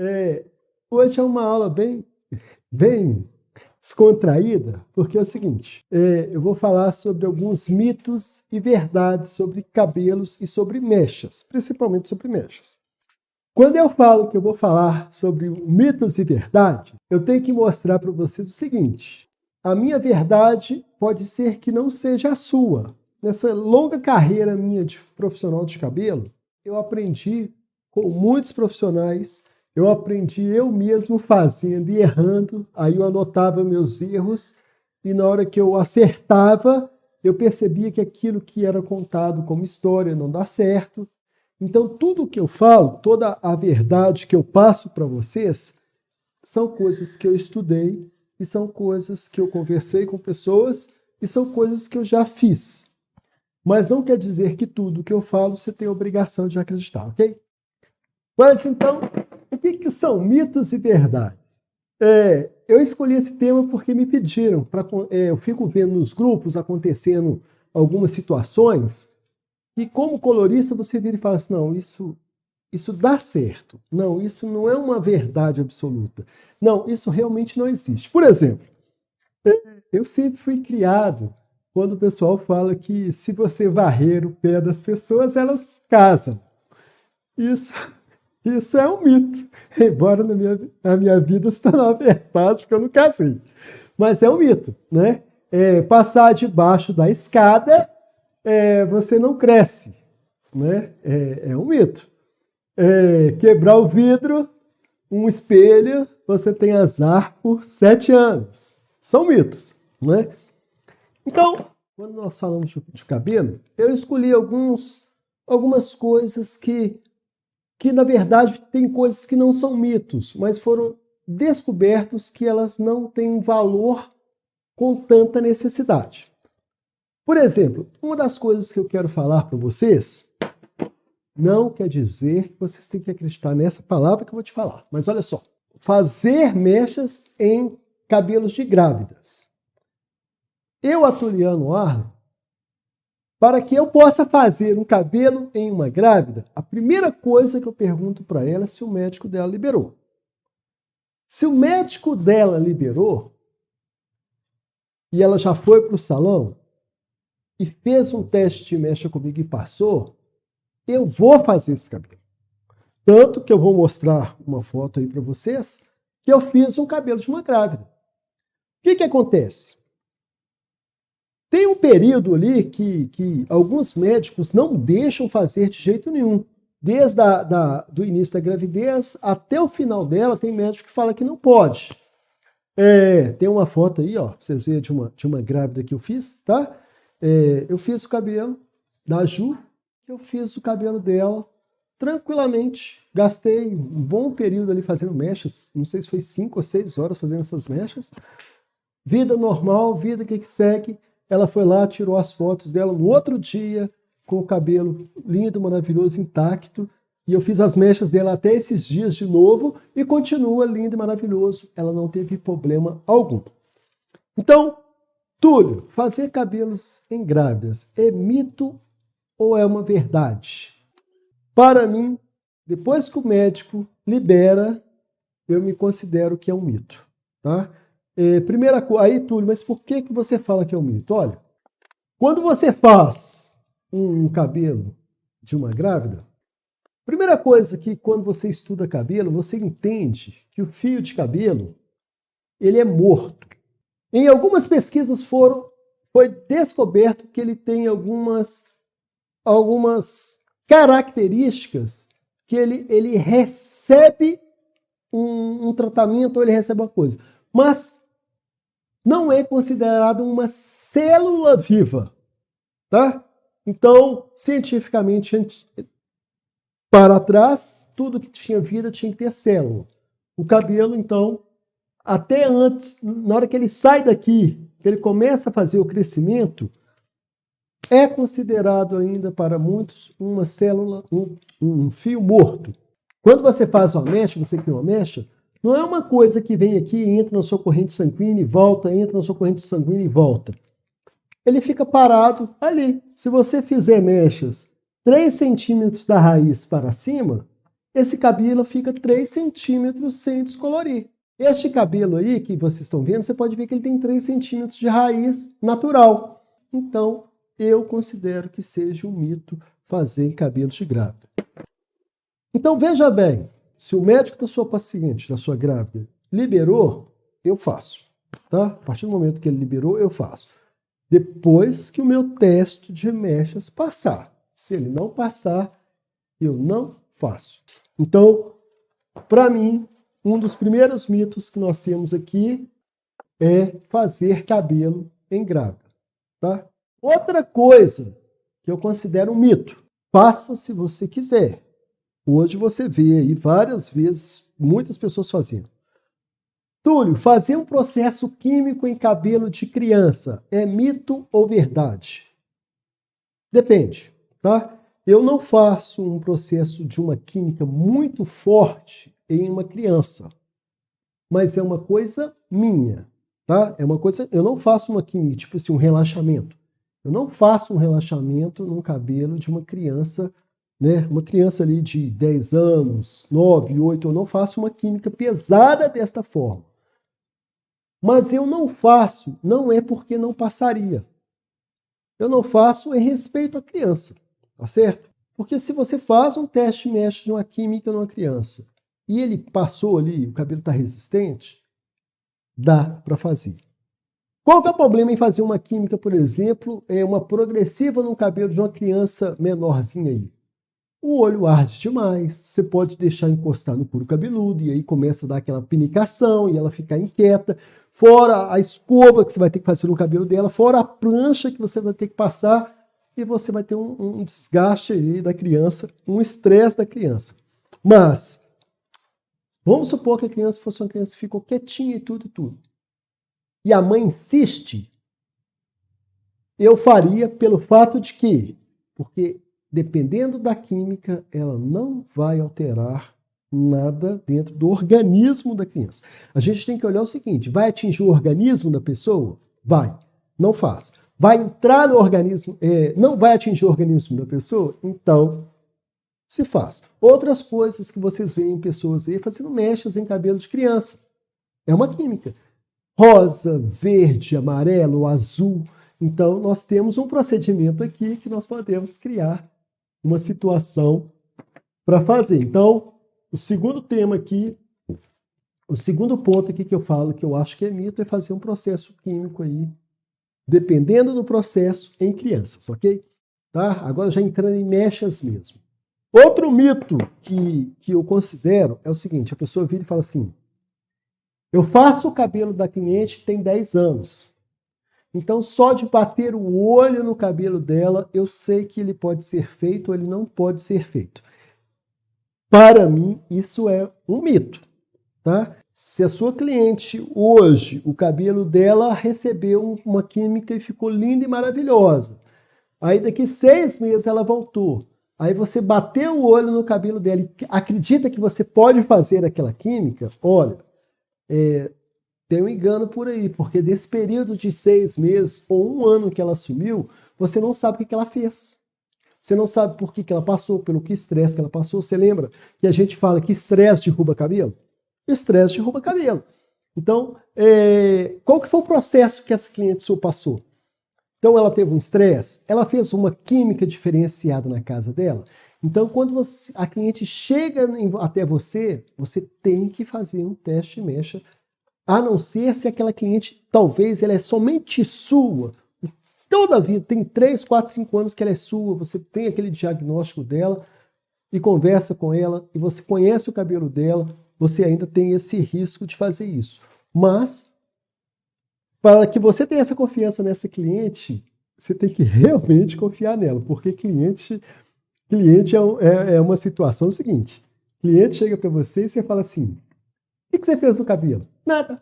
É, hoje é uma aula bem descontraída, porque é o seguinte, eu vou falar sobre alguns mitos e verdades sobre cabelos e sobre mechas, principalmente sobre mechas. Quando eu falo que eu vou falar sobre mitos e verdades, eu tenho que mostrar para vocês o seguinte, a minha verdade pode ser que não seja a sua. Nessa longa carreira minha de profissional de cabelo, eu aprendi com muitos profissionais, eu aprendi eu mesmo fazendo e errando, aí eu anotava meus erros e na hora que eu acertava, eu percebia que aquilo que era contado como história não dá certo. Então, tudo que eu falo, toda a verdade que eu passo para vocês, são coisas que eu estudei e são coisas que eu conversei com pessoas e são coisas que eu já fiz. Mas não quer dizer que tudo que eu falo você tem a obrigação de acreditar, ok? Mas então, o que são mitos e verdades? Eu escolhi esse tema porque me pediram. Eu fico vendo nos grupos acontecendo algumas situações e como colorista você vira e fala assim, não, isso dá certo. Não, isso não é uma verdade absoluta. Não, isso realmente não existe. Por exemplo, eu sempre fui criado quando o pessoal fala que se você varrer o pé das pessoas, elas casam. Isso, isso é um mito. Embora na minha vida se torne uma verdade, porque eu não casei. Mas é um mito, né? Passar debaixo da escada, você não cresce, né? É um mito. Quebrar o vidro, um espelho, você tem azar por 7 anos. São mitos, né? Então, quando nós falamos de cabelo, eu escolhi algumas coisas que na verdade tem coisas que não são mitos, mas foram descobertos que elas não têm valor com tanta necessidade. Por exemplo, uma das coisas que eu quero falar para vocês não quer dizer que vocês têm que acreditar nessa palavra que eu vou te falar. Mas olha só, fazer mechas em cabelos de grávidas. Eu, Atuliano Arlen, para que eu possa fazer um cabelo em uma grávida, a primeira coisa que eu pergunto para ela é se o médico dela liberou. Se o médico dela liberou e ela já foi para o salão e fez um teste de mecha comigo e passou, eu vou fazer esse cabelo. Tanto que eu vou mostrar uma foto aí para vocês que eu fiz um cabelo de uma grávida. O que acontece? Tem um período ali que alguns médicos não deixam fazer de jeito nenhum. Desde do início da gravidez até o final dela, tem médico que fala que não pode. Tem uma foto aí, ó, pra vocês verem de uma grávida que eu fiz, tá? Eu fiz o cabelo da Ju, eu fiz o cabelo dela tranquilamente. Gastei um bom período ali fazendo mechas, não sei se foi 5 ou 6 horas fazendo essas mechas. Vida normal, vida que segue. Ela foi lá, tirou as fotos dela no outro dia, com o cabelo lindo, maravilhoso, intacto. E eu fiz as mechas dela até esses dias de novo e continua lindo e maravilhoso. Ela não teve problema algum. Então, Túlio, fazer cabelos em grávidas é mito ou é uma verdade? Para mim, depois que o médico libera, eu me considero que é um mito, tá? Primeira coisa, aí Túlio, mas por que você fala que é um mito? Olha, quando você faz um cabelo de uma grávida, primeira coisa que quando você estuda cabelo, você entende que o fio de cabelo, ele é morto. Em algumas pesquisas foi descoberto que ele tem algumas características que ele recebe um tratamento ou ele recebe uma coisa. Mas não é considerado uma célula viva, tá? Então, cientificamente, para trás, tudo que tinha vida tinha que ter célula. O cabelo, então, até antes, na hora que ele sai daqui, que ele começa a fazer o crescimento, é considerado ainda para muitos uma célula, um fio morto. Quando você faz uma mecha, você cria uma mecha, não é uma coisa que vem aqui, entra na sua corrente sanguínea e volta, entra na sua corrente sanguínea e volta. Ele fica parado ali. Se você fizer mechas 3 centímetros da raiz para cima, esse cabelo fica 3 centímetros sem descolorir. Este cabelo aí que vocês estão vendo, você pode ver que ele tem 3 centímetros de raiz natural. Então, eu considero que seja um mito fazer em cabelos de grávida. Então, veja bem, se o médico da sua paciente, da sua grávida, liberou, eu faço. Tá? A partir do momento que ele liberou, eu faço. Depois que o meu teste de mechas passar. Se ele não passar, eu não faço. Então, para mim, um dos primeiros mitos que nós temos aqui é fazer cabelo em grávida. Tá? Outra coisa que eu considero um mito, faça se você quiser. Hoje você vê aí várias vezes muitas pessoas fazendo. Túlio, fazer um processo químico em cabelo de criança é mito ou verdade? Depende, tá? Eu não faço um processo de uma química muito forte em uma criança, mas é uma coisa minha, tá? É uma coisa, eu não faço uma química, tipo assim, um relaxamento. Eu não faço um relaxamento no cabelo de uma criança, né? Uma criança ali de 10 anos, 9, 8, eu não faço uma química pesada desta forma. Mas eu não faço, não é porque não passaria. Eu não faço em respeito à criança, tá certo? Porque se você faz um teste mexe de uma química numa criança e ele passou ali, o cabelo está resistente, dá para fazer. Qual que é o problema em fazer uma química, por exemplo, uma progressiva no cabelo de uma criança menorzinha aí? O olho arde demais, você pode deixar encostar no couro cabeludo e aí começa a dar aquela pinicação e ela ficar inquieta. Fora a escova que você vai ter que fazer no cabelo dela, fora a prancha que você vai ter que passar e você vai ter um desgaste aí da criança, um estresse da criança. Mas, vamos supor que a criança fosse uma criança que ficou quietinha e tudo. E a mãe insiste, eu faria pelo fato de que, porque dependendo da química, ela não vai alterar nada dentro do organismo da criança. A gente tem que olhar o seguinte, vai atingir o organismo da pessoa? Vai, não faz. Vai entrar no organismo, não vai atingir o organismo da pessoa? Então, se faz. Outras coisas que vocês veem pessoas aí fazendo mechas em cabelo de criança. É uma química. Rosa, verde, amarelo, azul. Então, nós temos um procedimento aqui que nós podemos criar uma situação para fazer. Então, o segundo tema aqui, o segundo ponto aqui que eu falo, que eu acho que é mito, é fazer um processo químico aí, dependendo do processo, em crianças, ok? Tá? Agora já entrando em mechas mesmo. Outro mito que eu considero é o seguinte, a pessoa vira e fala assim, eu faço o cabelo da cliente tem 10 anos. Então, só de bater o olho no cabelo dela, eu sei que ele pode ser feito ou ele não pode ser feito. Para mim, isso é um mito, tá? Se a sua cliente hoje, o cabelo dela recebeu uma química e ficou linda e maravilhosa. Aí daqui 6 meses ela voltou. Aí você bateu o olho no cabelo dela e acredita que você pode fazer aquela química? Olha, tem um engano por aí, porque desse período de 6 meses ou 1 ano que ela sumiu, você não sabe o que ela fez. Você não sabe por que ela passou, pelo que estresse que ela passou. Você lembra que a gente fala que estresse derruba cabelo? Estresse derruba cabelo. Então, qual que foi o processo que essa cliente sua passou? Então, ela teve um estresse, ela fez uma química diferenciada na casa dela. Então, quando a cliente chega até você, você tem que fazer um teste de mecha, a não ser se aquela cliente, talvez, ela é somente sua. Toda a vida, tem 3, 4, 5 anos que ela é sua, você tem aquele diagnóstico dela e conversa com ela, e você conhece o cabelo dela, você ainda tem esse risco de fazer isso. Mas, para que você tenha essa confiança nessa cliente, você tem que realmente confiar nela, porque cliente é uma situação seguinte. Cliente chega para você e você fala assim, o que você fez no cabelo? Nada.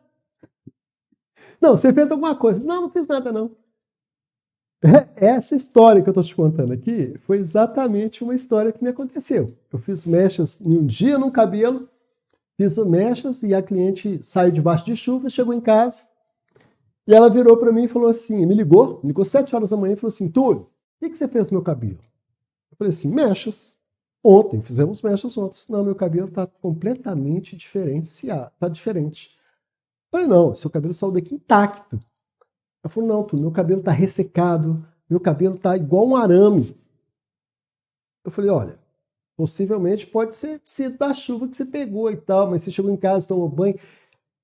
Não, você fez alguma coisa. Não fiz nada não. Essa história que eu estou te contando aqui foi exatamente uma história que me aconteceu. Eu fiz mechas em um dia no cabelo, fiz mechas e a cliente saiu debaixo de chuva, chegou em casa e ela virou para mim e falou assim, me ligou 7 horas da manhã e falou assim, Túlio, o que você fez no meu cabelo? Eu falei assim, mechas. Ontem, fizemos mechas ontem. Não, meu cabelo está completamente diferenciado, está diferente. Eu falei, não, seu cabelo saiu daqui intacto. Ela falou, não, meu cabelo está ressecado, meu cabelo está igual um arame. Eu falei, olha, possivelmente pode ser sido da chuva que você pegou e tal, mas você chegou em casa, tomou banho.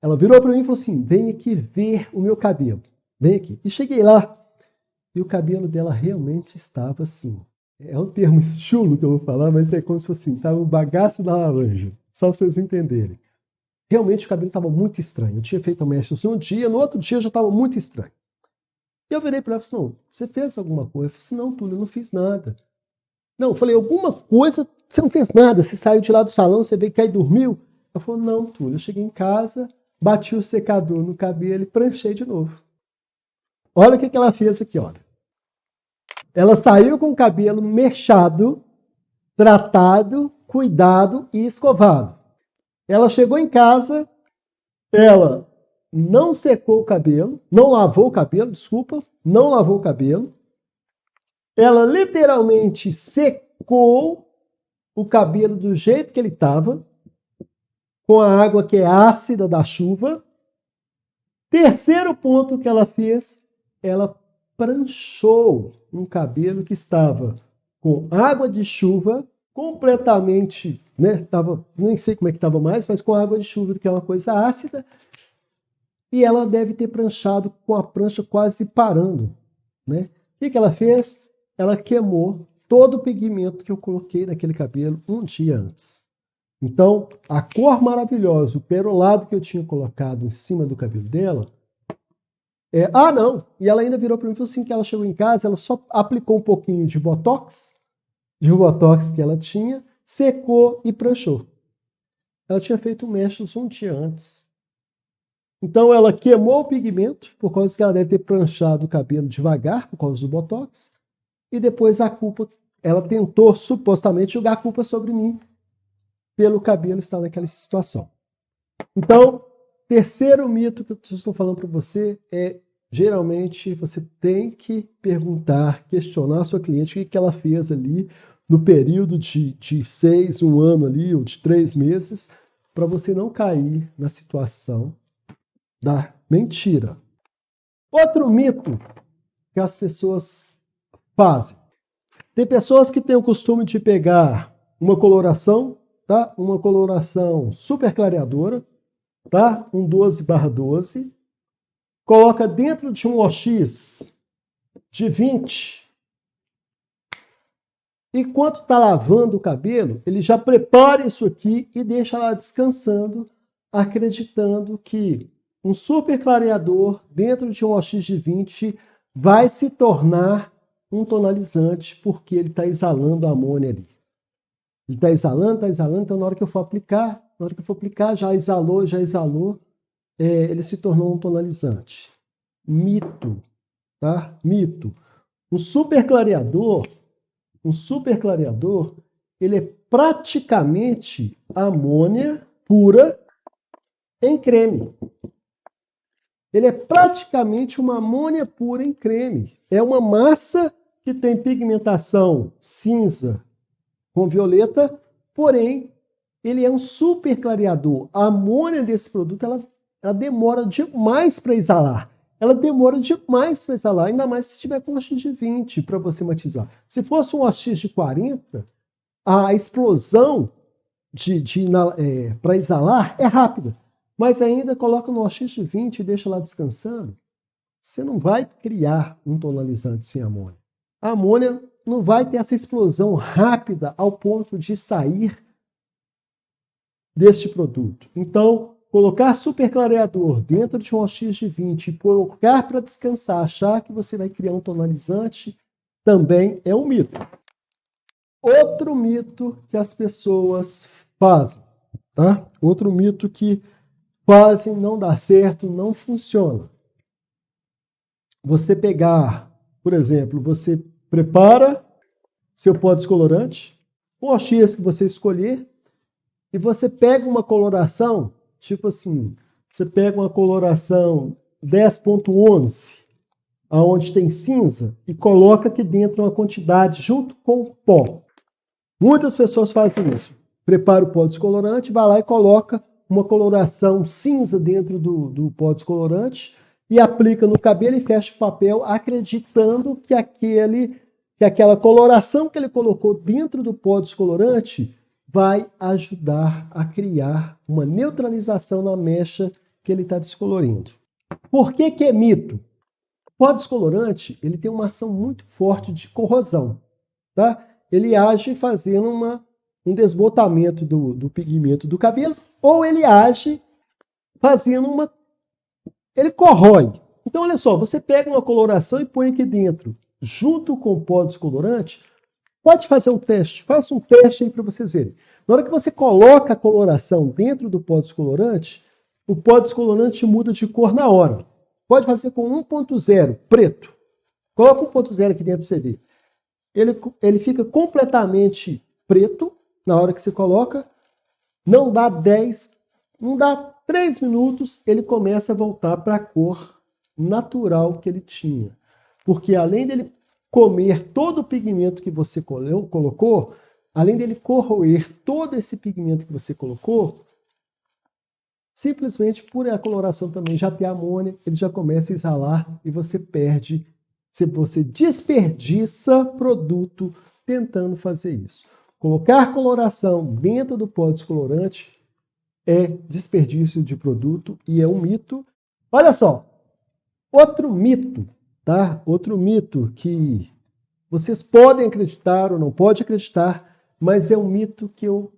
Ela virou para mim e falou assim, vem aqui ver o meu cabelo. Vem aqui. E cheguei lá, e o cabelo dela realmente estava assim. É um termo chulo que eu vou falar, mas é como se fosse assim, estava o bagaço da laranja. Só para vocês entenderem. Realmente o cabelo estava muito estranho. Eu tinha feito a mecha um dia, no outro dia já estava muito estranho. E eu virei para ela e falei assim, não, você fez alguma coisa? Eu falei assim, não, Túlio, eu não fiz nada. Não, eu falei, alguma coisa, você não fez nada, você saiu de lá do salão, você veio cá e dormiu? Ela falou, não, Túlio, eu cheguei em casa, bati o secador no cabelo e pranchei de novo. Olha o que ela fez aqui, olha. Ela saiu com o cabelo mechado, tratado, cuidado e escovado. Ela chegou em casa, ela não secou o cabelo, não lavou o cabelo, desculpa, não lavou o cabelo. Ela literalmente secou o cabelo do jeito que ele estava, com a água que é ácida da chuva. Terceiro ponto que ela fez, ela pranchou um cabelo que estava com água de chuva, completamente, né? Nem sei como é que estava mais, mas com água de chuva, que é uma coisa ácida. E ela deve ter pranchado com a prancha quase parando, né? O que ela fez? Ela queimou todo o pigmento que eu coloquei naquele cabelo um dia antes. Então, a cor maravilhosa, o perolado que eu tinha colocado em cima do cabelo dela, não! E ela ainda virou para mim e falou assim que ela chegou em casa, ela só aplicou um pouquinho de botox que ela tinha, secou e pranchou. Ela tinha feito um mechas um dia antes. Então ela queimou o pigmento, por causa que ela deve ter pranchado o cabelo devagar, por causa do botox, e depois ela tentou supostamente jogar a culpa sobre mim, pelo cabelo estar naquela situação. Então, terceiro mito que eu estou falando para você é, geralmente, você tem que perguntar, questionar a sua cliente o que ela fez ali no período de 6, 1 ano ali, ou de 3 meses, para você não cair na situação da mentira. Outro mito que as pessoas fazem. Tem pessoas que têm o costume de pegar uma coloração, tá? Uma coloração super clareadora, tá? Um 12/12, coloca dentro de um OX de 20. E quando está lavando o cabelo, ele já prepara isso aqui e deixa lá descansando, acreditando que um super clareador dentro de um OX de 20 vai se tornar um tonalizante porque ele está exalando a amônia ali. Ele está exalando, então na hora que eu for aplicar, já exalou, ele se tornou um tonalizante. Mito, tá? Mito. Um super clareador, ele é praticamente amônia pura em creme. Ele é praticamente uma amônia pura em creme. É uma massa que tem pigmentação cinza com violeta, porém, ele é um super clareador. A amônia desse produto, ela demora demais para exalar. Ainda mais se tiver com um OX de 20 para você matizar. Se fosse um OX de 40, a explosão para exalar é rápida. Mas ainda coloca no OX de 20 e deixa lá descansando. Você não vai criar um tonalizante sem amônia. A amônia não vai ter essa explosão rápida ao ponto de sair deste produto. Então, colocar super clareador dentro de um OX de 20 e colocar para descansar, achar que você vai criar um tonalizante, também é um mito. Outro mito que as pessoas fazem, tá? Outro mito que fazem, não dá certo, não funciona. Você pegar, por exemplo, você prepara seu pó descolorante, o OX que você escolher, e você pega uma coloração, tipo assim, você pega uma coloração 10.11, aonde tem cinza, e coloca aqui dentro uma quantidade junto com o pó. Muitas pessoas fazem isso. Prepara o pó descolorante, vai lá e coloca uma coloração cinza dentro do pó descolorante e aplica no cabelo e fecha o papel, acreditando que aquela coloração que ele colocou dentro do pó descolorante vai ajudar a criar uma neutralização na mecha que ele está descolorindo. Por que é mito? O pó descolorante ele tem uma ação muito forte de corrosão. Tá? Ele age fazendo um desbotamento do pigmento do cabelo, ou ele age fazendo ele corrói. Então, olha só, você pega uma coloração e põe aqui dentro, junto com o pó descolorante, pode fazer um teste, faça um teste aí para vocês verem. Na hora que você coloca a coloração dentro do pó descolorante, o pó descolorante muda de cor na hora. Pode fazer com 1.0, preto. Coloca 1.0 aqui dentro para você ver. Ele fica completamente preto na hora que você coloca, não dá 3 minutos, ele começa a voltar para a cor natural que ele tinha. Porque além dele comer todo o pigmento que você colocou, além dele corroer todo esse pigmento que você colocou, simplesmente por a coloração também já ter amônia, ele já começa a exalar e você perde, você desperdiça produto tentando fazer isso. Colocar coloração dentro do pó descolorante é desperdício de produto e é um mito. Olha só, outro mito, tá? Outro mito que vocês podem acreditar ou não podem acreditar, mas é um mito que eu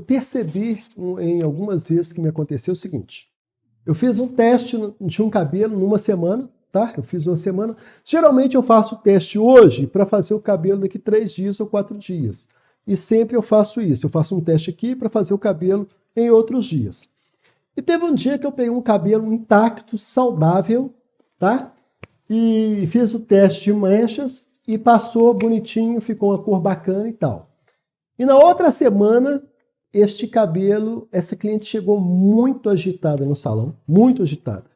percebi em algumas vezes que me aconteceu o seguinte. Eu fiz um teste de um cabelo numa semana, tá? Eu fiz uma semana. Geralmente eu faço o teste hoje para fazer o cabelo daqui 3 dias ou 4 dias. E sempre eu faço isso. Eu faço um teste aqui para fazer o cabelo em outros dias. E teve um dia que eu peguei um cabelo intacto, saudável, tá? E fiz o teste de manchas e passou bonitinho, ficou uma cor bacana e tal. E na outra semana, essa cliente chegou muito agitada no salão, muito agitada.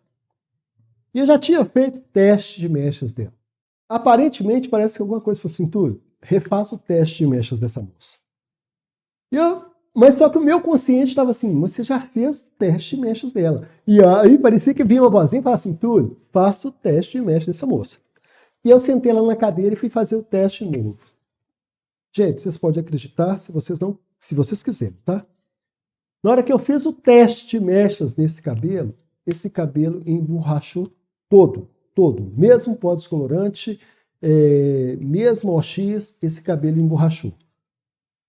E eu já tinha feito teste de mechas dela. Aparentemente, parece que alguma coisa foi assim, Túlio, refaça o teste de mechas dessa moça. Mas só que o meu consciente estava assim, você já fez o teste de mechas dela. E aí parecia que vinha uma vozinha e falava assim, Túlio, faça o teste de mechas dessa moça. E eu sentei lá na cadeira e fui fazer o teste novo. Gente, vocês podem acreditar se vocês quiserem, tá? Na hora que eu fiz o teste de mechas nesse cabelo, esse cabelo emborrachou todo. Mesmo pó descolorante, mesmo OX, esse cabelo emborrachou.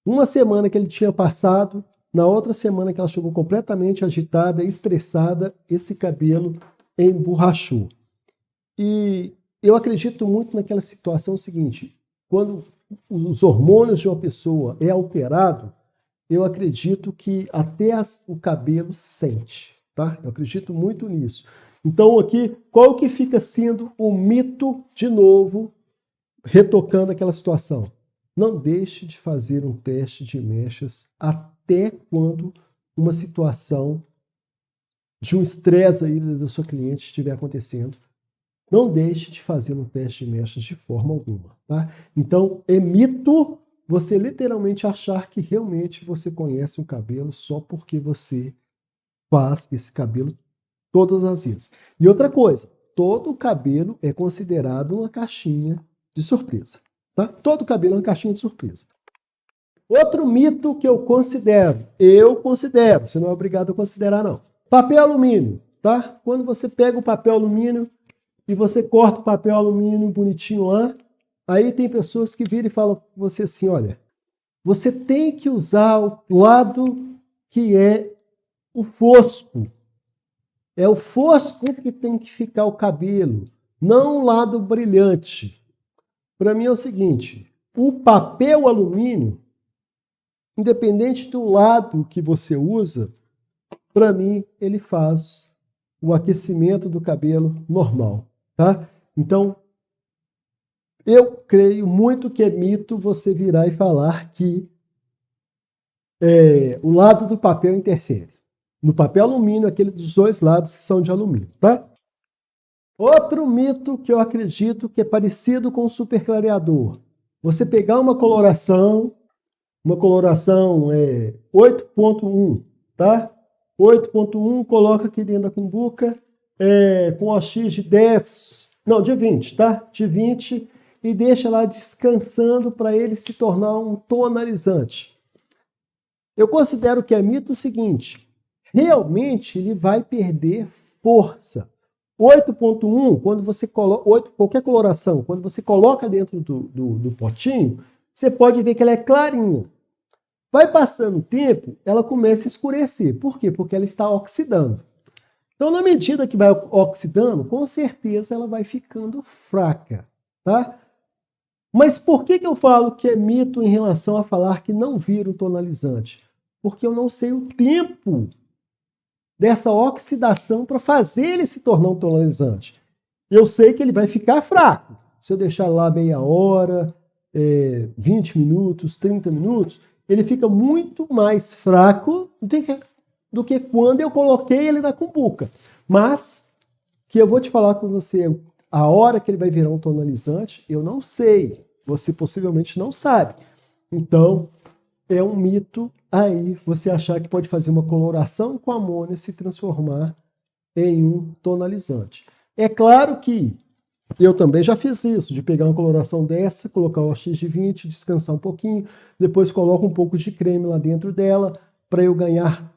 Uma semana que ele tinha passado, na outra semana que ela chegou completamente agitada, estressada, esse cabelo emborrachou. E eu acredito muito naquela situação seguinte, quando os hormônios de uma pessoa é alterado, eu acredito que até o cabelo sente, tá? Eu acredito muito nisso. Então aqui, qual que fica sendo o mito, de novo, retocando aquela situação? Não deixe de fazer um teste de mechas até quando uma situação de um estresse aí da sua cliente estiver acontecendo. Não deixe de fazer um teste de mechas de forma alguma, tá? Então, é mito você literalmente achar que realmente você conhece o cabelo só porque você faz esse cabelo todas as vezes. E outra coisa, todo cabelo é considerado uma caixinha de surpresa, tá? Todo cabelo é uma caixinha de surpresa. Outro mito que eu considero, você não é obrigado a considerar não. Papel alumínio, tá? Quando você pega o papel alumínio e você corta o papel alumínio bonitinho lá, aí tem pessoas que viram e falam para você assim, olha, você tem que usar o lado que é o fosco. É o fosco que tem que ficar o cabelo, não o lado brilhante. Para mim é o seguinte, o papel alumínio, independente do lado que você usa, para mim ele faz o aquecimento do cabelo normal. Tá? Então, eu creio muito que é mito você virar e falar que o lado do papel interfere. No papel alumínio, aqueles dos 2 lados que são de alumínio. Tá? Outro mito que eu acredito que é parecido com o superclareador. Você pegar uma coloração uma coloração 8.1, tá? 8.1, coloca aqui dentro da cumbuca com OX de 10, não, de 20, tá? De 20 e deixa lá descansando para ele se tornar um tonalizante. Eu considero que é mito o seguinte, realmente ele vai perder força. 8.1, quando você coloca, qualquer coloração, quando você coloca dentro do potinho, você pode ver que ela é clarinha. Vai passando o tempo, ela começa a escurecer. Por quê? Porque ela está oxidando. Então, na medida que vai oxidando, com certeza ela vai ficando fraca, tá? Mas por que eu falo que é mito em relação a falar que não vira um tonalizante? Porque eu não sei o tempo dessa oxidação para fazer ele se tornar um tonalizante. Eu sei que ele vai ficar fraco. Se eu deixar lá meia hora, 20 minutos, 30 minutos, ele fica muito mais fraco do que quando eu coloquei ele na cumbuca. Mas, que eu vou te falar com você, a hora que ele vai virar um tonalizante, eu não sei. Você possivelmente não sabe. Então, é um mito aí você achar que pode fazer uma coloração com amônia e se transformar em um tonalizante. É claro que eu também já fiz isso, de pegar uma coloração dessa, colocar o OX de 20, descansar um pouquinho, depois coloco um pouco de creme lá dentro dela para eu ganhar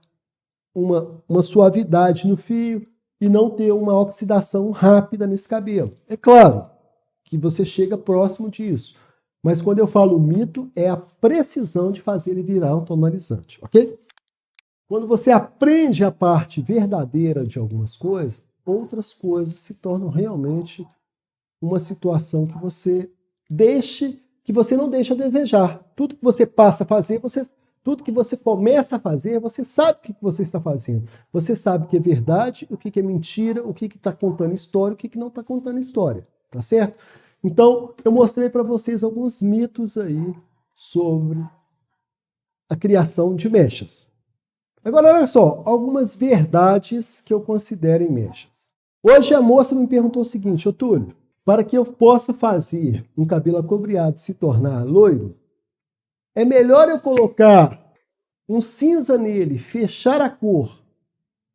uma suavidade no fio e não ter uma oxidação rápida nesse cabelo. É claro que você chega próximo disso, mas quando eu falo mito, é a precisão de fazer ele virar um tonalizante, ok? Quando você aprende a parte verdadeira de algumas coisas, outras coisas se tornam realmente uma situação que você não deixa a desejar. Tudo que você passa a fazer, tudo que você começa a fazer, você sabe o que você está fazendo. Você sabe o que é verdade, o que é mentira, o que está contando história, o que não está contando história. Tá certo? Então, eu mostrei para vocês alguns mitos aí sobre a criação de mechas. Agora, olha só, algumas verdades que eu considero em mechas. Hoje a moça me perguntou o seguinte, ô Túlio, para que eu possa fazer um cabelo acobreado se tornar loiro, é melhor eu colocar um cinza nele, fechar a cor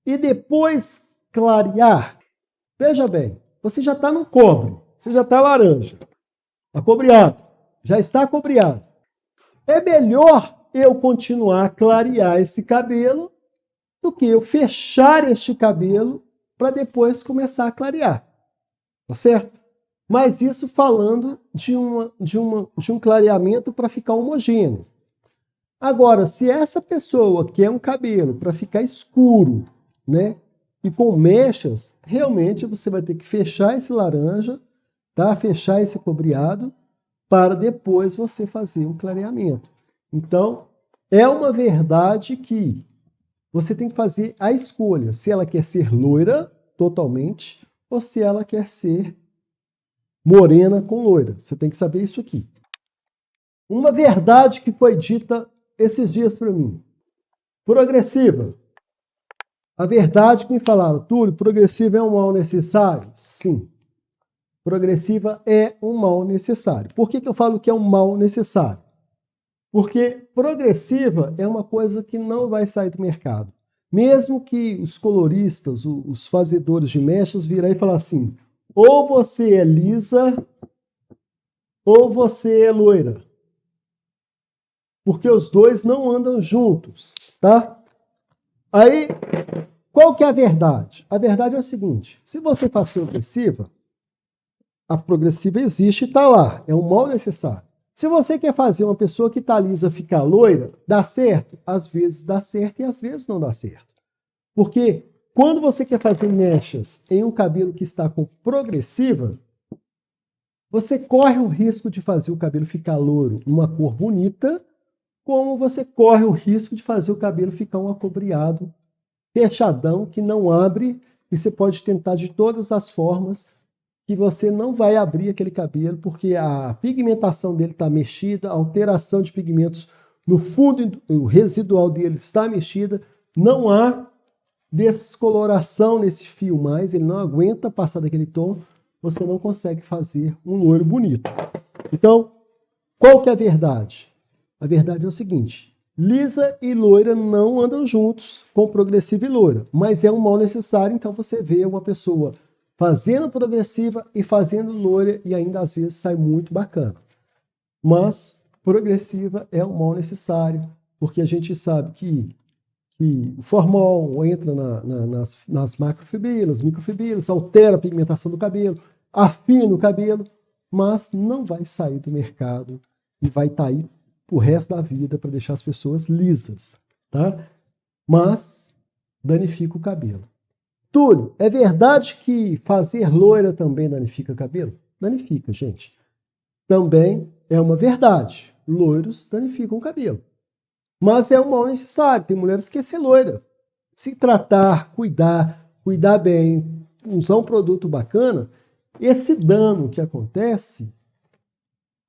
e depois clarear? Veja bem, você já está no cobre, você já está laranja, acobreado, já está acobreado. É melhor eu continuar a clarear esse cabelo do que eu fechar este cabelo para depois começar a clarear. Tá certo? Mas isso falando de um clareamento para ficar homogêneo. Agora, se essa pessoa quer um cabelo para ficar escuro, né, e com mechas, realmente você vai ter que fechar esse laranja, tá? Fechar esse cobreado, para depois você fazer um clareamento. Então, é uma verdade que você tem que fazer a escolha, se ela quer ser loira totalmente, ou se ela quer ser morena com loira. Você tem que saber isso aqui. Uma verdade que foi dita esses dias para mim. Progressiva. A verdade que me falaram, Túlio, progressiva é um mal necessário? Sim. Progressiva é um mal necessário. Por que eu falo que é um mal necessário? Porque progressiva é uma coisa que não vai sair do mercado. Mesmo que os coloristas, os fazedores de mechas virem e falar assim, ou você é lisa, ou você é loira. Porque os dois não andam juntos, tá? Aí, qual que é a verdade? A verdade é o seguinte, se você faz progressiva, a progressiva existe e está lá, é um mal necessário. Se você quer fazer uma pessoa que está lisa ficar loira, dá certo? Às vezes dá certo e às vezes não dá certo. Porque quando você quer fazer mechas em um cabelo que está com progressiva, você corre o risco de fazer o cabelo ficar louro, uma cor bonita, como você corre o risco de fazer o cabelo ficar um acobreado, fechadão, que não abre, e você pode tentar de todas as formas que você não vai abrir aquele cabelo, porque a pigmentação dele está mexida, a alteração de pigmentos no fundo, o residual dele está mexida, não há descoloração nesse fio mais, ele não aguenta passar daquele tom, você não consegue fazer um loiro bonito. Então, qual que é a verdade? A verdade é o seguinte: lisa e loira não andam juntos com progressiva e loira, mas é um mal necessário, então você vê uma pessoa fazendo progressiva e fazendo loira e ainda às vezes sai muito bacana. Mas progressiva é um mal necessário, porque a gente sabe que o formol entra nas macrofibrilas, microfibrilas, altera a pigmentação do cabelo, afina o cabelo, mas não vai sair do mercado e vai estar aí o resto da vida para deixar as pessoas lisas, tá? Mas danifica o cabelo. Túlio, é verdade que fazer loira também danifica o cabelo? Danifica, gente. Também é uma verdade. Loiros danificam o cabelo. Mas é um mal necessário. Tem mulheres que querem ser loira. Se tratar, cuidar bem, usar um produto bacana, esse dano que acontece,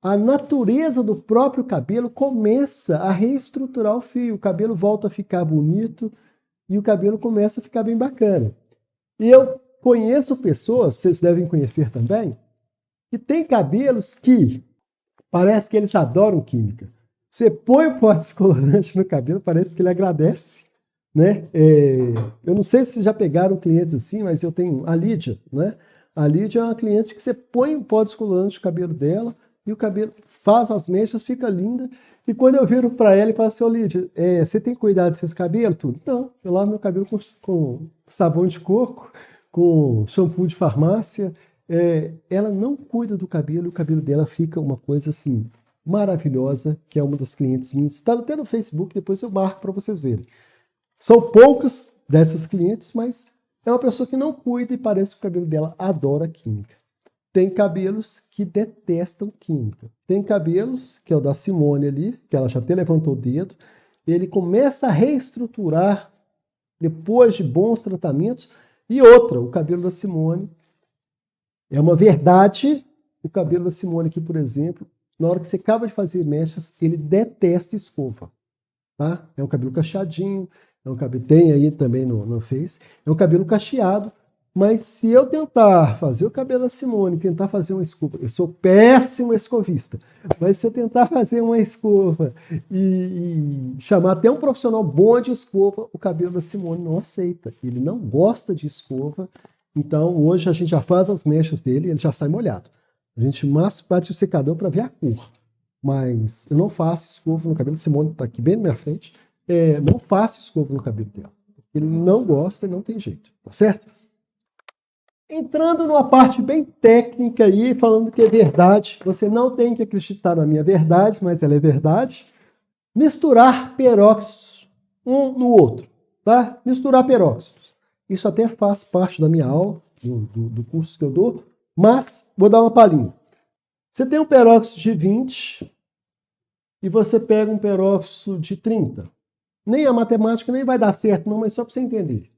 a natureza do próprio cabelo começa a reestruturar o fio. O cabelo volta a ficar bonito e o cabelo começa a ficar bem bacana. E eu conheço pessoas, vocês devem conhecer também, que têm cabelos que parece que eles adoram química. Você põe o pó descolorante no cabelo, parece que ele agradece, né? Eu não sei se vocês já pegaram clientes assim, mas eu tenho a Lídia, né? A Lídia é uma cliente que você põe o pó descolorante no cabelo dela e o cabelo faz as mechas, fica linda. E quando eu viro para ela e falo assim, ô Lídia, você tem cuidado desses cabelos? Tudo? Não, eu lavo meu cabelo com sabão de coco, com shampoo de farmácia. Ela não cuida do cabelo, o cabelo dela fica uma coisa assim maravilhosa, que é uma das clientes minhas. Está até no Facebook, depois eu marco para vocês verem. São poucas dessas clientes, mas é uma pessoa que não cuida e parece que o cabelo dela adora química. Tem cabelos que detestam química. Tem cabelos, que é o da Simone ali, que ela já até levantou o dedo, ele começa a reestruturar depois de bons tratamentos. E outra, o cabelo da Simone, é uma verdade, o cabelo da Simone aqui, por exemplo, na hora que você acaba de fazer mechas, ele detesta escova. Tá? É um cabelo cacheadinho, é um cabelo, tem aí também no Face, é um cabelo cacheado, mas se eu tentar fazer o cabelo da Simone, tentar fazer uma escova, eu sou péssimo escovista, mas se eu tentar fazer uma escova e chamar até um profissional bom de escova, o cabelo da Simone não aceita, ele não gosta de escova, então hoje a gente já faz as mechas dele e ele já sai molhado. A gente mais bate o secador para ver a cor, mas eu não faço escova no cabelo, a Simone está aqui bem na minha frente, não faço escova no cabelo dela, ele não gosta e não tem jeito, tá certo? Entrando numa parte bem técnica aí, falando que é verdade, você não tem que acreditar na minha verdade, mas ela é verdade. Misturar peróxidos um no outro, tá? Misturar peróxidos. Isso até faz parte da minha aula, do curso que eu dou, mas vou dar uma palhinha. Você tem um peróxido de 20 e você pega um peróxido de 30. Nem a matemática nem vai dar certo, não, mas só para você entender.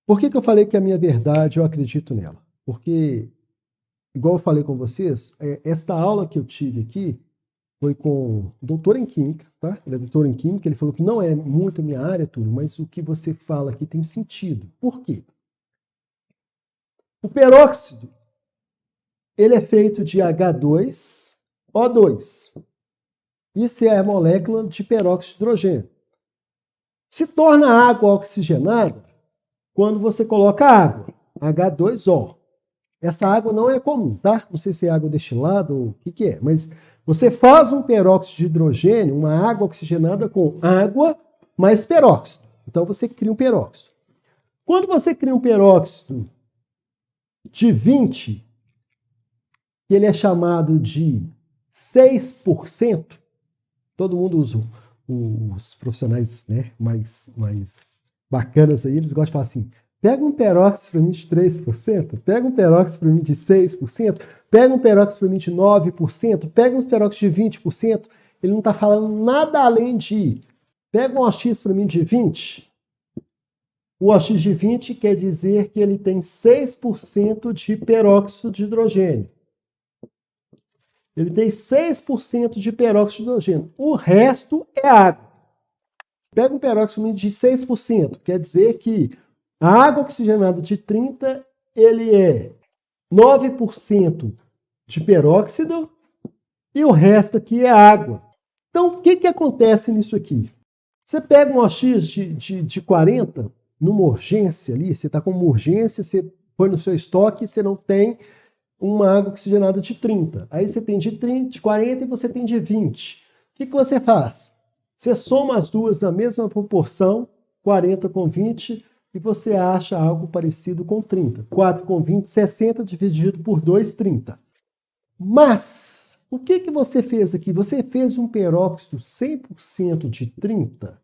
Por que eu falei que a minha verdade, eu acredito nela? Porque, igual eu falei com vocês, esta aula que eu tive aqui foi com o doutor em Química, tá? Ele é doutor em Química, ele falou que não é muito a minha área, tudo, mas o que você fala aqui tem sentido. Por quê? O peróxido, ele é feito de H2O2. Isso é a molécula de peróxido de hidrogênio. Se torna água oxigenada quando você coloca água, H2O. Essa água não é comum, tá? Não sei se é água destilada ou o que é, mas você faz um peróxido de hidrogênio, uma água oxigenada com água mais peróxido. Então você cria um peróxido. Quando você cria um peróxido de 20, que ele é chamado de 6%, todo mundo usa os profissionais, né, mais bacanas aí, eles gostam de falar assim, pega um peróxido para mim de 3%, pega um peróxido para mim de 6%, pega um peróxido para mim de 9%, pega um peróxido de 20%, ele não está falando nada além de, pega um OX para mim de 20%, o OX de 20 quer dizer que ele tem 6% de peróxido de hidrogênio. Ele tem 6% de peróxido de hidrogênio. O resto é água. Pega um peróxido de 6%, quer dizer que a água oxigenada de 30, ele é 9% de peróxido e o resto aqui é água. Então, o que acontece nisso aqui? Você pega um OX de 40, numa urgência ali, você está com uma urgência, você põe no seu estoque e você não tem uma água oxigenada de 30. Aí você tem de 40 e você tem de 20. O que você faz? Você soma as duas na mesma proporção, 40 com 20, e você acha algo parecido com 30. 4 com 20, 60 dividido por 2, 30. Mas, o que você fez aqui? Você fez um peróxido 100% de 30?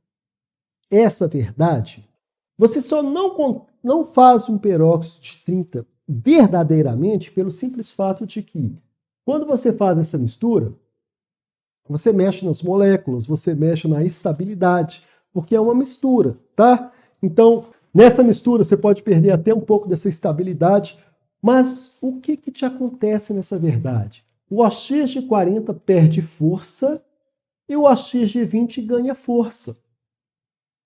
Essa verdade? Você só não faz um peróxido de 30 verdadeiramente pelo simples fato de que, quando você faz essa mistura, você mexe nas moléculas, você mexe na estabilidade, porque é uma mistura, tá? Então, nessa mistura você pode perder até um pouco dessa estabilidade, mas o que te acontece nessa verdade? O OX de 40 perde força e o OX de 20 ganha força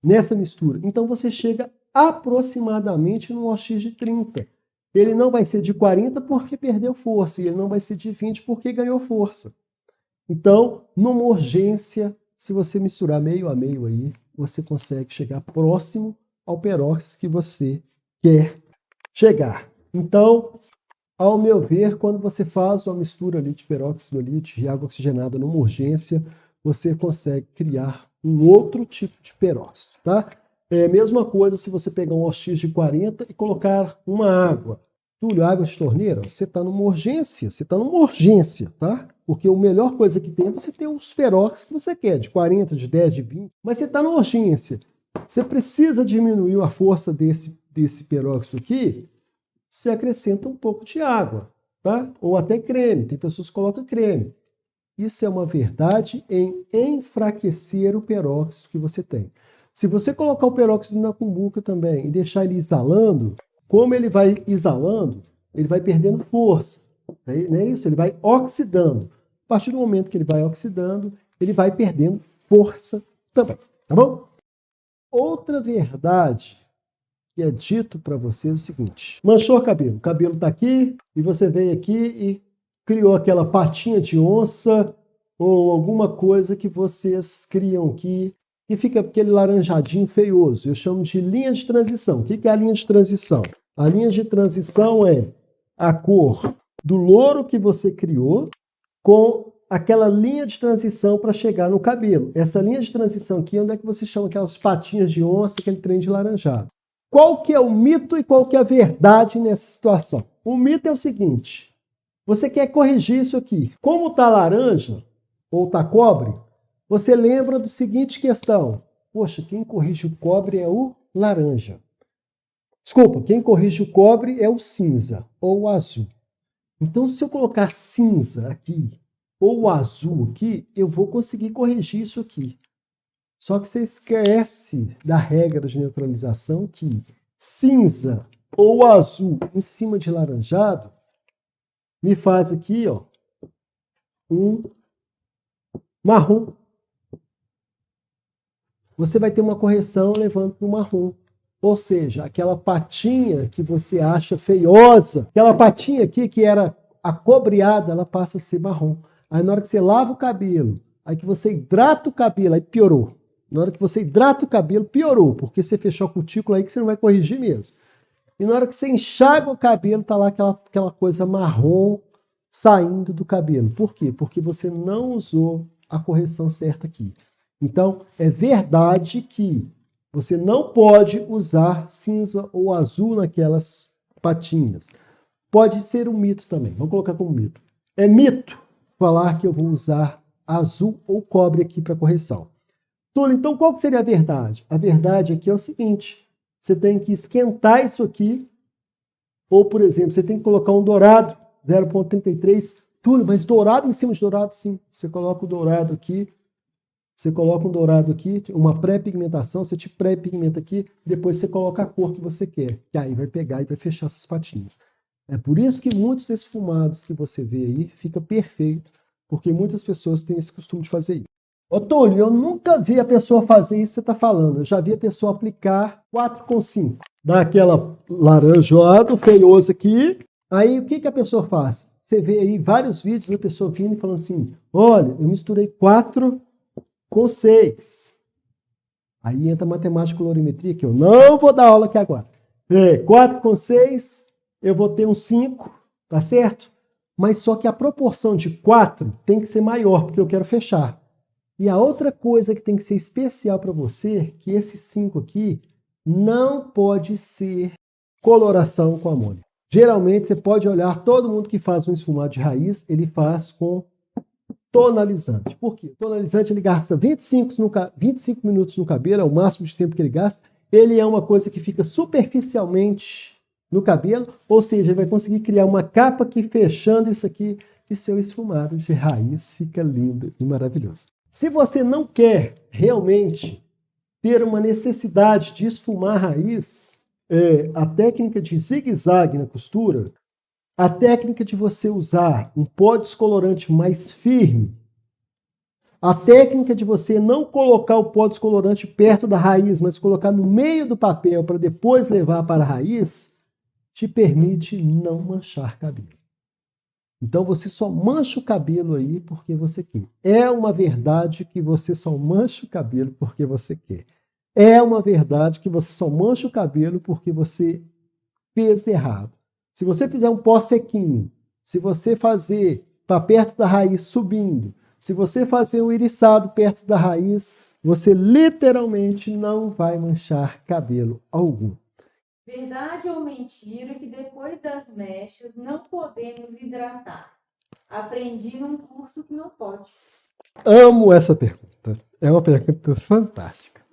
nessa mistura. Então você chega aproximadamente no OX de 30. Ele não vai ser de 40 porque perdeu força, e ele não vai ser de 20 porque ganhou força. Então, numa urgência, se você misturar meio a meio aí, você consegue chegar próximo ao peróxido que você quer chegar. Então, ao meu ver, quando você faz uma mistura ali de peróxido de lítio e água oxigenada numa urgência, você consegue criar um outro tipo de peróxido, tá? É a mesma coisa se você pegar um OX de 40 e colocar uma água. Túlio, água de torneira, você está numa urgência, tá? Porque a melhor coisa que tem é você ter os peróxidos que você quer, de 40, de 10, de 20, mas você está numa urgência. Você precisa diminuir a força desse peróxido aqui, você acrescenta um pouco de água, tá? Ou até creme, tem pessoas que colocam creme. Isso é uma verdade em enfraquecer o peróxido que você tem. Se você colocar o peróxido na cumbuca também e deixar ele exalando, como ele vai exalando, ele vai perdendo força. Não é isso? Ele vai oxidando. A partir do momento que ele vai oxidando, ele vai perdendo força também. Tá bom? Outra verdade que é dito para vocês é o seguinte: manchou o cabelo está aqui e você veio aqui e criou aquela patinha de onça ou alguma coisa que vocês criam aqui e fica aquele laranjadinho feioso. Eu chamo de linha de transição. O que é a linha de transição? A linha de transição é a cor do louro que você criou com aquela linha de transição para chegar no cabelo. Essa linha de transição aqui, onde é que você chama aquelas patinhas de onça, aquele trem de laranjado. Qual que é o mito e qual que é a verdade nessa situação? O mito é o seguinte: você quer corrigir isso aqui. Como está laranja ou está cobre, você lembra do seguinte questão: poxa, quem corrige o cobre é o laranja. Desculpa, quem corrige o cobre é o cinza ou o azul. Então, se eu colocar cinza aqui ou azul aqui, eu vou conseguir corrigir isso aqui. Só que você esquece da regra de neutralização que cinza ou azul em cima de laranjado me faz aqui, ó, um marrom. Você vai ter uma correção levando para o marrom. Ou seja, aquela patinha que você acha feiosa, aquela patinha aqui que era acobreada, ela passa a ser marrom. Aí na hora que você lava o cabelo, aí que você hidrata o cabelo, aí piorou. Na hora que você hidrata o cabelo, piorou, porque você fechou a cutícula aí que você não vai corrigir mesmo. E na hora que você enxaga o cabelo, tá lá aquela coisa marrom saindo do cabelo. Por quê? Porque você não usou a correção certa aqui. Então, é verdade que você não pode usar cinza ou azul naquelas patinhas. Pode ser um mito também. Vamos colocar como mito. É mito falar que eu vou usar azul ou cobre aqui para correção. Túlio, então qual que seria a verdade? A verdade aqui é o seguinte: você tem que esquentar isso aqui, ou, por exemplo, você tem que colocar um dourado, 0,33. Túlio, mas dourado em cima de dourado, sim. Você coloca o dourado aqui, você coloca um dourado aqui, uma pré-pigmentação, você te pré-pigmenta aqui, depois você coloca a cor que você quer, que aí vai pegar e vai fechar essas patinhas. É por isso que muitos esfumados que você vê aí fica perfeito, porque muitas pessoas têm esse costume de fazer isso. Ô, Túlio, eu nunca vi a pessoa fazer isso que você está falando. Eu já vi a pessoa aplicar 4,5. Dá aquela laranjado feioso aqui. Aí, o que a pessoa faz? Você vê aí vários vídeos da pessoa vindo e falando assim: olha, eu misturei 4 com 6. Aí entra a matemática e colorimetria, que eu não vou dar aula aqui agora. 4 com 6, eu vou ter um 5, tá certo? Mas só que a proporção de 4 tem que ser maior, porque eu quero fechar. E a outra coisa que tem que ser especial para você, que esse 5 aqui não pode ser coloração com amônia. Geralmente, você pode olhar, todo mundo que faz um esfumado de raiz, ele faz com tonalizante. Por quê? O tonalizante ele gasta 25 minutos no cabelo, é o máximo de tempo que ele gasta. Ele é uma coisa que fica superficialmente no cabelo, ou seja, ele vai conseguir criar uma capa que fechando isso aqui, e seu esfumado de raiz fica lindo e maravilhoso. Se você não quer realmente ter uma necessidade de esfumar a raiz, a técnica de zigue-zague na costura, a técnica de você usar um pó descolorante mais firme, a técnica de você não colocar o pó descolorante perto da raiz, mas colocar no meio do papel para depois levar para a raiz, te permite não manchar cabelo. Então você só mancha o cabelo aí porque você quer. É uma verdade que você só mancha o cabelo porque você quer. É uma verdade que você só mancha o cabelo porque você fez errado. Se você fizer um pó sequinho, se você fazer para perto da raiz subindo, se você fazer um iriçado perto da raiz, você literalmente não vai manchar cabelo algum. Verdade ou mentira que depois das mechas não podemos hidratar? Aprendi num curso que não pode. Amo essa pergunta. É uma pergunta fantástica.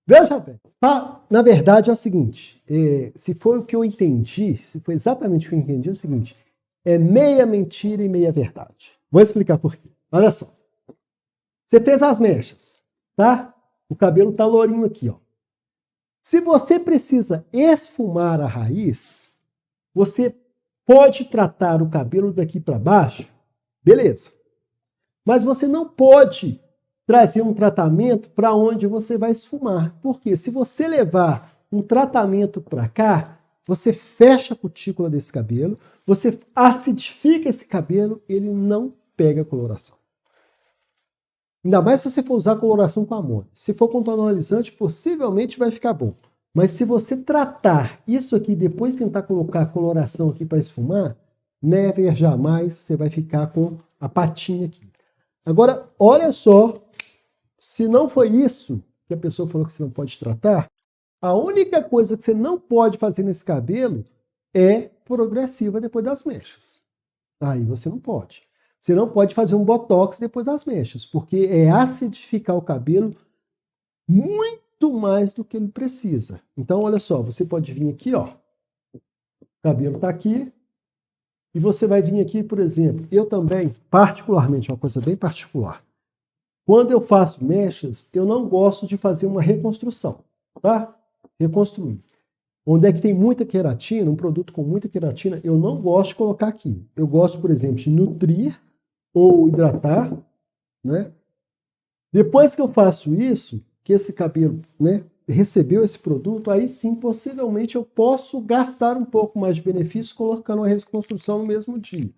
Veja bem, na verdade é o seguinte, se foi o que eu entendi, se foi exatamente o que eu entendi, é o seguinte, é meia mentira e meia verdade. Vou explicar por quê. Olha só. Você fez as mechas, tá? O cabelo tá lourinho aqui, ó. Se você precisa esfumar a raiz, você pode tratar o cabelo daqui para baixo, beleza. Mas você não pode trazer um tratamento para onde você vai esfumar. Porque se você levar um tratamento para cá, você fecha a cutícula desse cabelo, você acidifica esse cabelo, ele não pega coloração. Ainda mais se você for usar coloração com amônia. Se for com tonalizante, possivelmente vai ficar bom. Mas se você tratar isso aqui e depois tentar colocar coloração aqui para esfumar, never, jamais, você vai ficar com a patinha aqui. Agora, olha só, se não foi isso que a pessoa falou que você não pode tratar, a única coisa que você não pode fazer nesse cabelo é progressiva depois das mechas. Aí você não pode. Você não pode fazer um botox depois das mechas, porque é acidificar o cabelo muito mais do que ele precisa. Então, olha só, você pode vir aqui, ó. O cabelo está aqui. E você vai vir aqui, por exemplo, eu também, particularmente, uma coisa bem particular. Quando eu faço mechas, eu não gosto de fazer uma reconstrução, tá? Reconstruir. Onde é que tem muita queratina, um produto com muita queratina, eu não gosto de colocar aqui. Eu gosto, por exemplo, de nutrir ou hidratar, né? Depois que eu faço isso, que esse cabelo, né, recebeu esse produto, aí sim, possivelmente eu posso gastar um pouco mais de benefício colocando uma reconstrução no mesmo dia.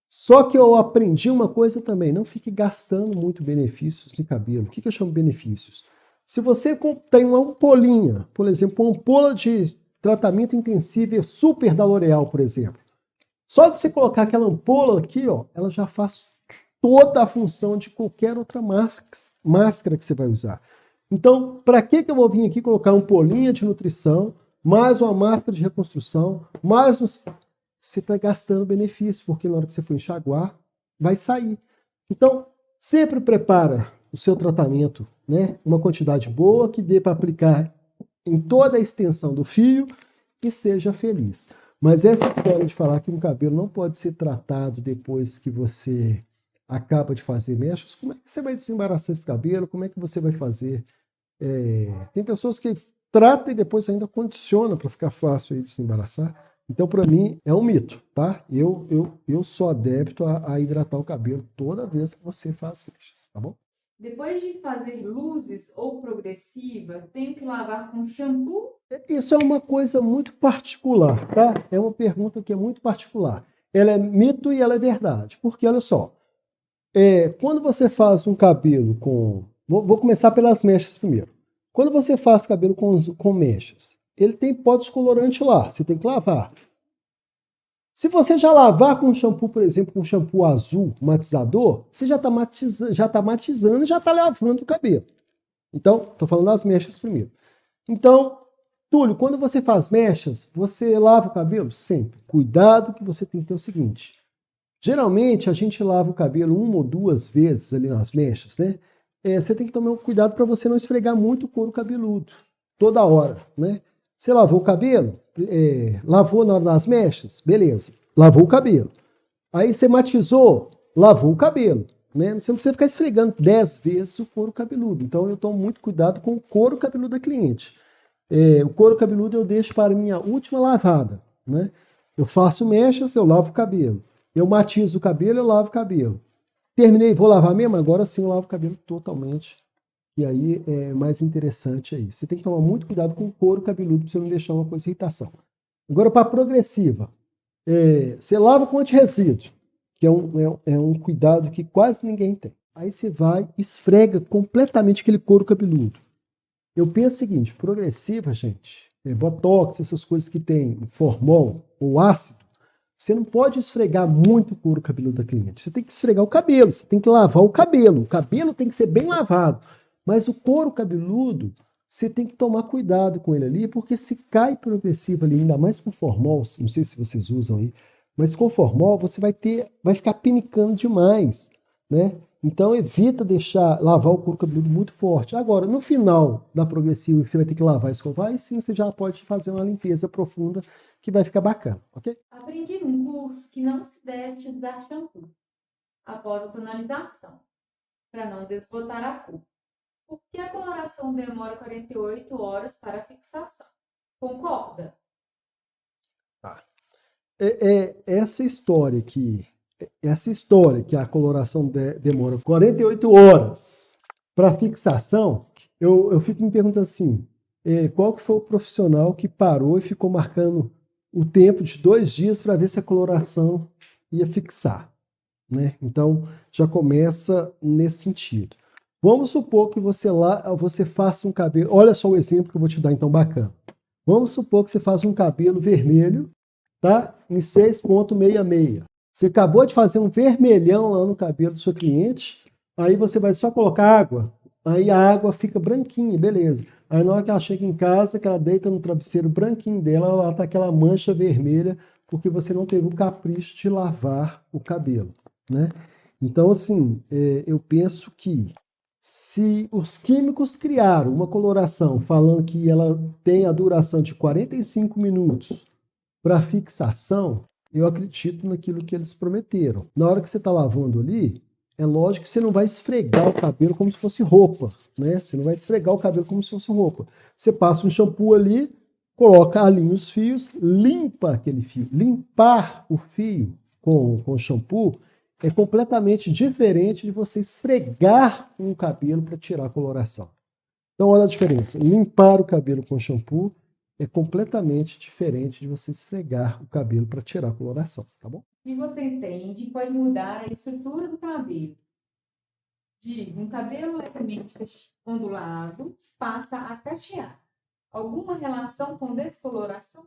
Só que eu aprendi uma coisa também, não fique gastando muito benefícios de cabelo. O que eu chamo de benefícios? Se você tem uma ampolinha, por exemplo, uma ampola de tratamento intensivo super da L'Oréal, por exemplo, só de você colocar aquela ampola aqui, ó, ela já faz toda a função de qualquer outra máscara que você vai usar. Então, para que eu vou vir aqui colocar uma ampolinha de nutrição, mais uma máscara de reconstrução, mais uns... Você está gastando benefício, porque na hora que você for enxaguar, vai sair. Então, sempre prepara o seu tratamento, né? Uma quantidade boa que dê para aplicar em toda a extensão do fio e seja feliz. Mas essa história de falar que um cabelo não pode ser tratado depois que você acaba de fazer mechas, como é que você vai desembaraçar esse cabelo? Como é que você vai fazer? Tem pessoas que tratam e depois ainda condicionam para ficar fácil de desembaraçar. Então, para mim, é um mito, tá? Eu sou adepto a hidratar o cabelo toda vez que você faz mechas, tá bom? Depois de fazer luzes ou progressiva, tenho que lavar com shampoo? Isso é uma coisa muito particular, tá? É uma pergunta que é muito particular. Ela é mito e ela é verdade. Porque, olha só, quando você faz um cabelo com Vou começar pelas mechas primeiro. Quando você faz cabelo com mechas, ele tem pó descolorante lá, você tem que lavar. Se você já lavar com shampoo, por exemplo, com shampoo azul, matizador, você já está matizando e já está lavando o cabelo. Então, estou falando das mechas primeiro. Então, Túlio, quando você faz mechas, você lava o cabelo? Sempre. Cuidado que você tem que ter o seguinte. Geralmente, a gente lava o cabelo 1 ou 2 vezes ali nas mechas, né? Você tem que tomar cuidado para você não esfregar muito o couro cabeludo toda hora, né? Você lavou o cabelo? Lavou na hora das mechas? Beleza. Lavou o cabelo. Aí você matizou? Lavou o cabelo. Né? Você não precisa ficar esfregando 10 vezes o couro cabeludo. Então eu tomo muito cuidado com o couro cabeludo da cliente. O couro cabeludo eu deixo para minha última lavada. Né? Eu faço mechas, eu lavo o cabelo. Eu matizo o cabelo, eu lavo o cabelo. Terminei, vou lavar mesmo? Agora sim eu lavo o cabelo totalmente. E aí é mais interessante aí. Você tem que tomar muito cuidado com o couro cabeludo para você não deixar uma coisa de irritação. Agora, para a progressiva, você lava com antirresíduo, que é um cuidado que quase ninguém tem. Aí você vai, esfrega completamente aquele couro cabeludo. Eu penso o seguinte, progressiva, gente, botox, essas coisas que tem formol ou ácido, você não pode esfregar muito o couro cabeludo da cliente. Você tem que esfregar o cabelo, você tem que lavar o cabelo. O cabelo tem que ser bem lavado. Mas o couro cabeludo, você tem que tomar cuidado com ele ali, porque se cai progressivo ali, ainda mais com formol, não sei se vocês usam aí, mas com formol você vai ficar pinicando demais, né? Então evita lavar o couro cabeludo muito forte. Agora, no final da progressiva, que você vai ter que lavar e escovar, aí sim você já pode fazer uma limpeza profunda que vai ficar bacana, ok? Aprendi num curso que não se deve usar shampoo após a tonalização, para não desbotar a cor. Porque a coloração demora 48 horas para a fixação. Concorda? Tá. Essa história que a coloração demora 48 horas para fixação, eu fico me perguntando assim, qual que foi o profissional que parou e ficou marcando o tempo de 2 dias para ver se a coloração ia fixar, né? Então, já começa nesse sentido. Vamos supor que você faça um cabelo, olha só o exemplo que eu vou te dar então bacana. Vamos supor que você faça um cabelo vermelho, tá? Em 6,66. Você acabou de fazer um vermelhão lá no cabelo do seu cliente, aí você vai só colocar água, aí a água fica branquinha, beleza. Aí na hora que ela chega em casa, que ela deita no travesseiro branquinho dela, lá tá aquela mancha vermelha, porque você não teve o capricho de lavar o cabelo, né? Então, assim, eu penso que se os químicos criaram uma coloração falando que ela tem a duração de 45 minutos para fixação, eu acredito naquilo que eles prometeram. Na hora que você está lavando ali, é lógico que você não vai esfregar o cabelo como se fosse roupa, né? Você não vai esfregar o cabelo como se fosse roupa. Você passa um shampoo ali, coloca, alinha os fios, limpa aquele fio. Limpar o fio com shampoo é completamente diferente de você esfregar um cabelo para tirar a coloração. Então, olha a diferença. Limpar o cabelo com shampoo é completamente diferente de você esfregar o cabelo para tirar a coloração, tá bom? E você entende que pode mudar a estrutura do cabelo. De um cabelo levemente ondulado passa a cachear. Alguma relação com descoloração?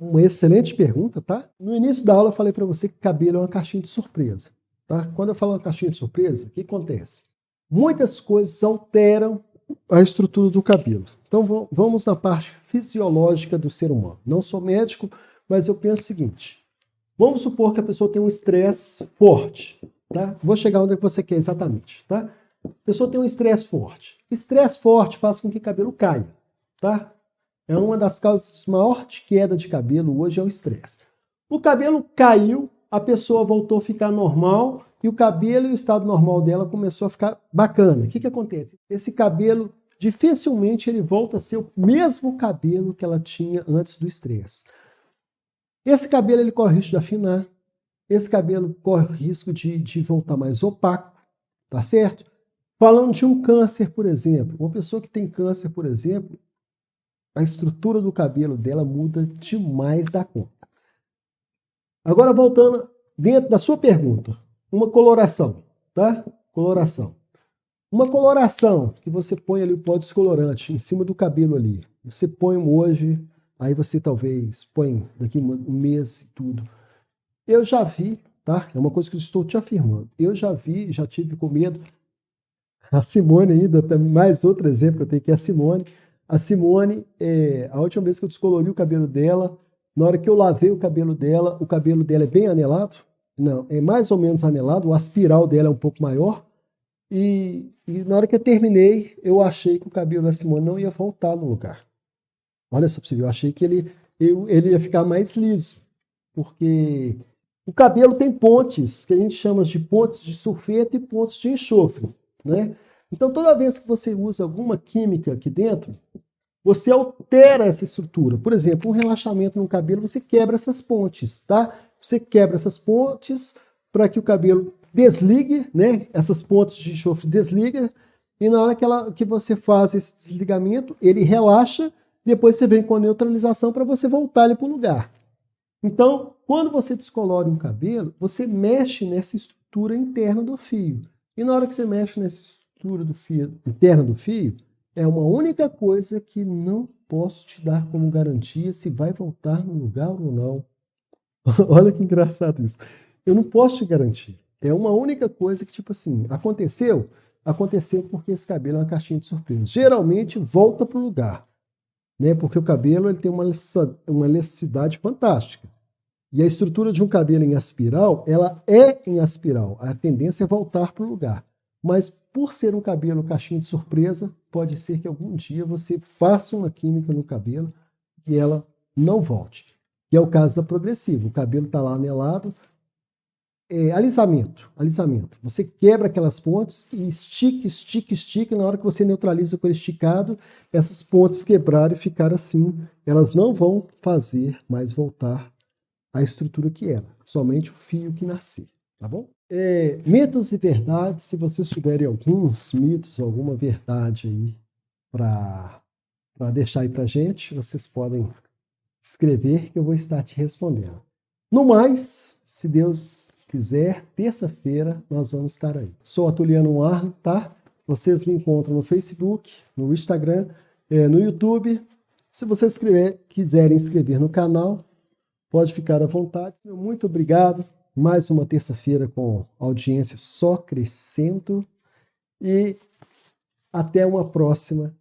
Uma excelente pergunta, tá? No início da aula eu falei para você que cabelo é uma caixinha de surpresa, tá? Quando eu falo uma caixinha de surpresa, o que acontece? Muitas coisas alteram a estrutura do cabelo. Então vamos na parte fisiológica do ser humano. Não sou médico, mas eu penso o seguinte. Vamos supor que a pessoa tem um estresse forte, tá? Vou chegar onde você quer exatamente, tá? A pessoa tem um estresse forte. Estresse forte faz com que o cabelo caia, tá? É uma das causas maior de queda de cabelo hoje é o estresse. O cabelo caiu, a pessoa voltou a ficar normal e o cabelo e o estado normal dela começou a ficar bacana. O que acontece? Esse cabelo, dificilmente ele volta a ser o mesmo cabelo que ela tinha antes do estresse. Esse cabelo ele corre risco de afinar, esse cabelo corre risco de voltar mais opaco, tá certo? Falando de um câncer, por exemplo, uma pessoa que tem câncer, por exemplo, a estrutura do cabelo dela muda demais da conta. Agora, voltando dentro da sua pergunta, uma coloração, tá? Coloração. Uma coloração, que você põe ali o pó descolorante em cima do cabelo ali. Você põe hoje, aí você talvez põe daqui um mês e tudo. Eu já vi, tá? É uma coisa que eu estou te afirmando. Eu já vi, já tive com medo. A Simone ainda, mais outro exemplo que eu tenho que é a Simone. A Simone, a última vez que eu descolori o cabelo dela, na hora que eu lavei o cabelo dela é bem anelado. Não, é mais ou menos anelado, o aspiral dela é um pouco maior. E na hora que eu terminei, eu achei que o cabelo da Simone não ia voltar no lugar. Olha só pra você ver, eu achei que ele ia ficar mais liso. Porque o cabelo tem pontes, que a gente chama de pontes de sulfeto e pontes de enxofre, né? Então, toda vez que você usa alguma química aqui dentro, você altera essa estrutura. Por exemplo, um relaxamento no cabelo, você quebra essas pontes, tá? Você quebra essas pontes para que o cabelo desligue, né? Essas pontes de enxofre desligam, e na hora que você faz esse desligamento, ele relaxa, depois você vem com a neutralização para você voltar ele para o lugar. Então, quando você descolore um cabelo, você mexe nessa estrutura interna do fio. E na hora que você mexe nessa estrutura do fio, interna do fio, é uma única coisa que não posso te dar como garantia se vai voltar no lugar ou não. Olha que engraçado isso. Eu não posso te garantir. É uma única coisa que, tipo assim, aconteceu? Aconteceu porque esse cabelo é uma caixinha de surpresa. Geralmente volta para o lugar, né? Porque o cabelo ele tem uma elasticidade fantástica. E a estrutura de um cabelo em aspiral, ela é em aspiral. A tendência é voltar para o lugar. Mas por ser um cabelo caixinha de surpresa, pode ser que algum dia você faça uma química no cabelo e ela não volte. Que é o caso da progressiva. O cabelo está lá anelado. Alisamento. Você quebra aquelas pontes e estica. Na hora que você neutraliza com o esticado, essas pontes quebraram e ficaram assim. Elas não vão fazer mais voltar a estrutura que era, somente o fio que nascer, tá bom? Mitos e verdades, se vocês tiverem alguns mitos, alguma verdade aí para deixar aí para gente, vocês podem escrever que eu vou estar te respondendo. No mais, se Deus quiser, terça-feira nós vamos estar aí. Sou Atuliano Arlen, tá? Vocês me encontram no Facebook, no Instagram, no YouTube. Se vocês quiserem inscrever no canal, pode ficar à vontade. Muito obrigado. Mais uma terça-feira com audiência só crescendo. E até uma próxima